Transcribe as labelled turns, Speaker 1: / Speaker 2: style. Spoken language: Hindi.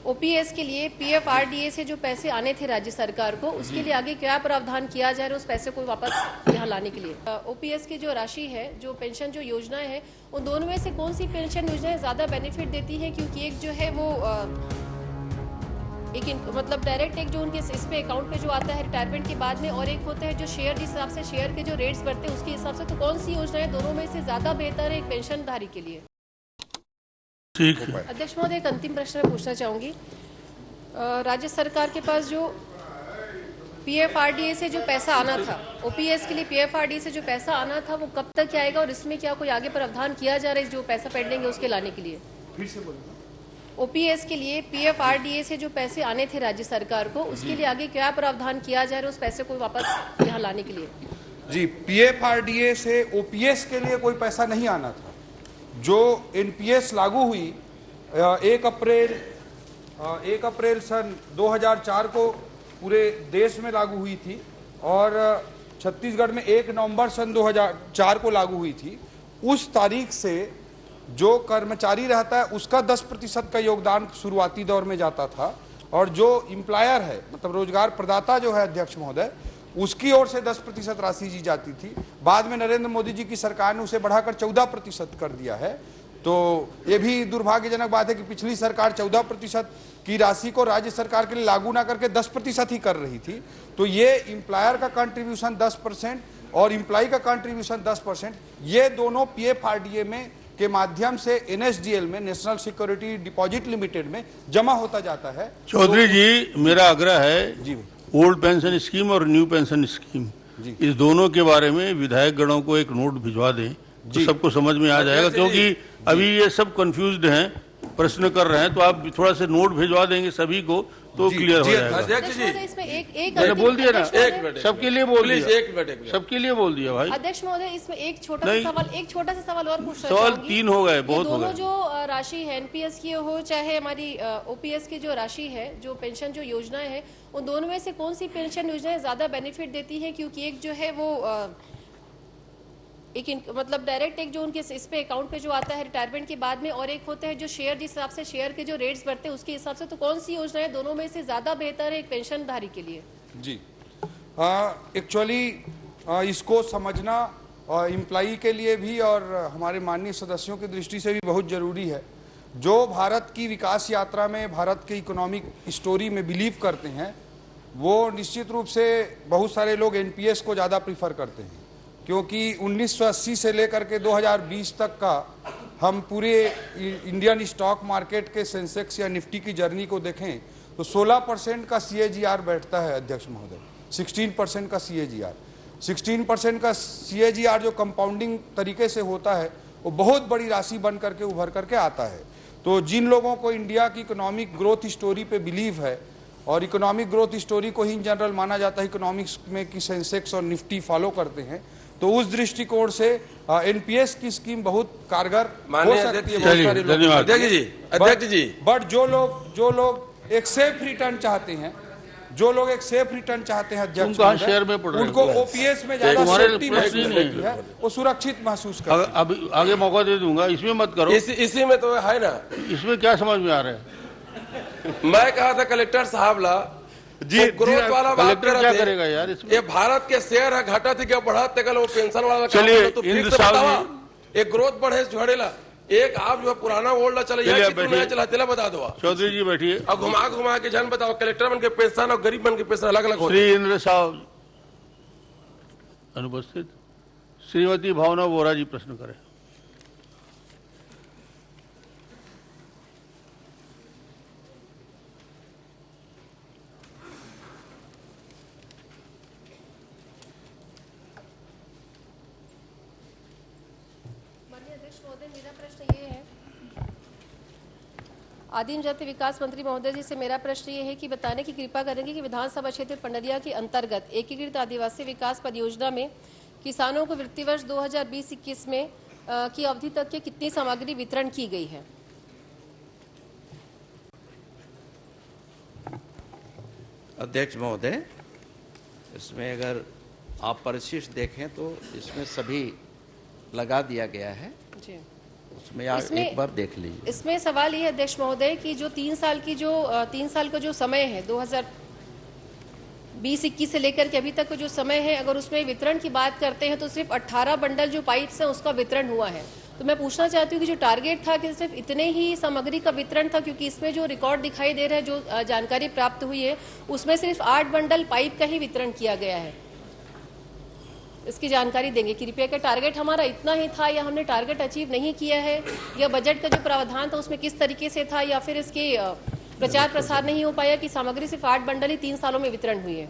Speaker 1: ओपीएस के लिए पीएफआरडीए से जो पैसे आने थे राज्य सरकार को, उसके लिए आगे क्या प्रावधान किया जा रहा है उस पैसे को वापस यहाँ लाने के लिए? ओपीएस की जो राशि है, जो पेंशन जो योजनाएं है, उन दोनों में से कौन सी पेंशन योजनाएं ज्यादा बेनिफिट देती है? क्योंकि एक जो है वो मतलब डायरेक्ट एक जो उनके इस पे अकाउंट पे जो आता है रिटायरमेंट के बाद में, और एक होता है जो शेयर, जिस हिसाब से शेयर के जो रेट्स बढ़ते हैं उसके हिसाब से, तो कौन सी योजनाएं दोनों में से ज्यादा बेहतर है एक पेंशनधारी के लिए?
Speaker 2: ठीक है
Speaker 1: अध्यक्ष महोदय, एक अंतिम प्रश्न मैं पूछना चाहूंगी। राज्य सरकार के पास जो पीएफआरडीए से जो पैसा आना था, ओपीएस के लिए पीएफआरडीए से जो पैसा आना था, वो कब तक आएगा और इसमें क्या कोई आगे प्रावधान किया जा रहा है जो पैसा पेंडिंग है उसके लाने के लिए?
Speaker 3: फिर से बोलिए।
Speaker 1: ओपीएस के लिए पीएफआरडीए से जो पैसे आने थे राज्य सरकार को, उसके लिए आगे क्या प्रावधान किया जा रहा है उस पैसे को वापस यहाँ लाने के लिए?
Speaker 3: जी, पीएफआरडीए से ओपीएस के लिए कोई पैसा नहीं आना था। जो एनपीएस लागू हुई 1 अप्रैल सन 2004 को पूरे देश में लागू हुई थी और छत्तीसगढ़ में 1 नवंबर सन 2004 को लागू हुई थी। उस तारीख से जो कर्मचारी रहता है उसका 10% का योगदान शुरुआती दौर में जाता था, और जो एम्प्लॉयर है मतलब रोजगार प्रदाता जो है अध्यक्ष महोदय, उसकी ओर से 10% राशि दी जाती थी। बाद में नरेंद्र मोदी जी की सरकार ने उसे बढ़ाकर 14% कर दिया है। तो ये भी दुर्भाग्यजनक बात है कि पिछली सरकार 14% की राशि को राज्य सरकार के लिए लागू ना करके 10% ही कर रही थी। तो ये एम्प्लॉयर का कंट्रीब्यूशन 10% और एम्प्लॉय का कंट्रीब्यूशन 10%, ये दोनों पीएफआरडीए में के माध्यम से एनएसडीएल में, नेशनल सिक्योरिटी डिपॉजिट लिमिटेड में जमा होता जाता है।
Speaker 2: चौधरी जी, मेरा आग्रह है
Speaker 3: जी
Speaker 2: ओल्ड पेंशन स्कीम और न्यू पेंशन स्कीम, इस दोनों के बारे में विधायक गणों को एक नोट भिजवा दें तो सबको समझ में आ जाएगा, क्योंकि अभी ये सब कंफ्यूज्ड हैं, प्रश्न कर रहे हैं। तो आप थोड़ा से नोट भिजवा देंगे सभी को तो क्लियर हो जाएगा।
Speaker 1: अध्यक्ष जी, इसमें एक
Speaker 2: मैंने बोल दिया ना,
Speaker 4: एक मिनट
Speaker 2: सबके लिए बोल दिया,
Speaker 4: एक मिनट
Speaker 2: सबके लिए बोल दिया भाई।
Speaker 1: अध्यक्ष महोदय, इसमें एक छोटा सा सवाल और पूछना
Speaker 2: सवाल
Speaker 1: चाहूंगी।
Speaker 2: 3 हो गए, बहुत हो
Speaker 1: दोनों
Speaker 2: गए।
Speaker 1: जो राशि है एनपीएस की हो चाहे हमारी ओपीएस की जो राशि है, जो पेंशन जो योजनाएं है, उन दोनों में से कौन सी पेंशन योजनाएं ज्यादा बेनिफिट देती है? क्योंकि एक जो है वो मतलब डायरेक्ट एक जो उनके इस पे अकाउंट पे जो आता है रिटायरमेंट के बाद में, और एक होता है जो शेयर, जिस हिसाब से शेयर के जो रेट्स बढ़ते हैं उसके हिसाब से, तो कौन सी योजनाएं दोनों में से ज्यादा बेहतर है एक पेंशनधारी के लिए?
Speaker 3: जी, एक्चुअली इसको समझना एम्प्लॉई के लिए भी और हमारे माननीय सदस्यों की दृष्टि से भी बहुत जरूरी है। जो भारत की विकास यात्रा में, भारत के इकोनॉमिक स्टोरी में बिलीव करते हैं, वो निश्चित रूप से बहुत सारे लोग एनपीएस को ज़्यादा प्रीफर करते हैं, क्योंकि 1980 से लेकर के 2020 तक का हम पूरे इंडियन स्टॉक मार्केट के सेंसेक्स या निफ्टी की जर्नी को देखें तो 16% का सीएजीआर बैठता है अध्यक्ष महोदय, 16% का सीएजीआर। 16% का सीएजीआर जो कंपाउंडिंग तरीके से होता है वो बहुत बड़ी राशि बन करके उभर करके आता है। तो जिन लोगों को इंडिया की इकोनॉमिक ग्रोथ स्टोरी पे बिलीव है, और इकोनॉमिक ग्रोथ स्टोरी को ही इन जनरल माना जाता है इकोनॉमिक्स में कि सेंसेक्स और निफ्टी फॉलो करते हैं, तो उस दृष्टिकोण से एनपीएस की स्कीम बहुत कारगर हो सकती है। बहुत सारे लोग,
Speaker 4: अध्यक्ष जी,
Speaker 3: बट जो लोग एक सेफ रिटर्न चाहते हैं, अध्यक्ष उनको ओपीएस में ज्यादा सेफ्टी महसूस होती है, वो सुरक्षित महसूस करते हैं।
Speaker 2: अब आगे मौका दे दूंगा, इसमें मत करो।
Speaker 4: इसी में तो है ना,
Speaker 2: इसमें क्या समझ में आ रहा है?
Speaker 4: मैं कहा था कलेक्टर साहब ला जी, ग्रोथ वाला बात कर
Speaker 2: क्या करेगा यार इसमें?
Speaker 4: ये भारत के शेयर है, घटा थी क्या बढ़ा थे, वो पेंशन वाला
Speaker 2: चलिए
Speaker 4: तो फिर से बतावा एक ग्रोथ बढ़े झड़ेला, एक आप जो पुराना ओल्ड चला नया चला बता दो।
Speaker 2: चौधरी जी बैठिए।
Speaker 4: अब घुमा के जन बताओ, कलेक्टर बन के पेंशन और गरीब बन के पेंशन अलग अलग।
Speaker 2: श्री इंद्र साहब अनुपस्थित। श्रीमती भावना वोरा जी प्रश्न करें।
Speaker 1: मेरा प्रश्न ये है, आदिम जाति विकास मंत्री महोदय जी से मेरा प्रश्न ये है कि बताने की कृपा करेंगे कि विधानसभा क्षेत्र पंडरिया के अंतर्गत एकीकृत आदिवासी विकास परियोजना में किसानों को वित्तीय वर्ष 2020-21 में की अवधि तक के कितनी सामग्री वितरण की गई है?
Speaker 5: अध्यक्ष महोदय, इसमें अगर आप परिशिष्ट देखें तो इसमें सभी लगा दिया गया है।
Speaker 1: जी।
Speaker 5: उसमें आप
Speaker 1: इसमें-
Speaker 5: एक बार देख लीजिए।
Speaker 1: इसमें सवाल ये है अध्यक्ष महोदय कि जो 3 साल का जो समय है 2020-21 से लेकर के अभी तक का जो समय है, अगर उसमें वितरण की बात करते हैं तो सिर्फ 18 बंडल जो पाइप्स हैं उसका वितरण हुआ है। तो मैं पूछना चाहती हूँ कि जो टारगेट था कि सिर्फ इतने ही सामग्री का वितरण था, क्योंकि इसमें जो रिकॉर्ड दिखाई दे रहा है, जो जानकारी प्राप्त हुई है, उसमें सिर्फ 8 बंडल पाइप का ही वितरण किया गया है। इसकी जानकारी देंगे कृपया। का टारगेट हमारा इतना ही था या हमने टारगेट अचीव नहीं किया है, या बजट का जो प्रावधान था उसमें किस तरीके से था, या फिर इसके प्रचार प्रसार नहीं हो पाया कि सामग्री सिर्फ 8 बंडल ही 3 सालों में वितरण हुई है।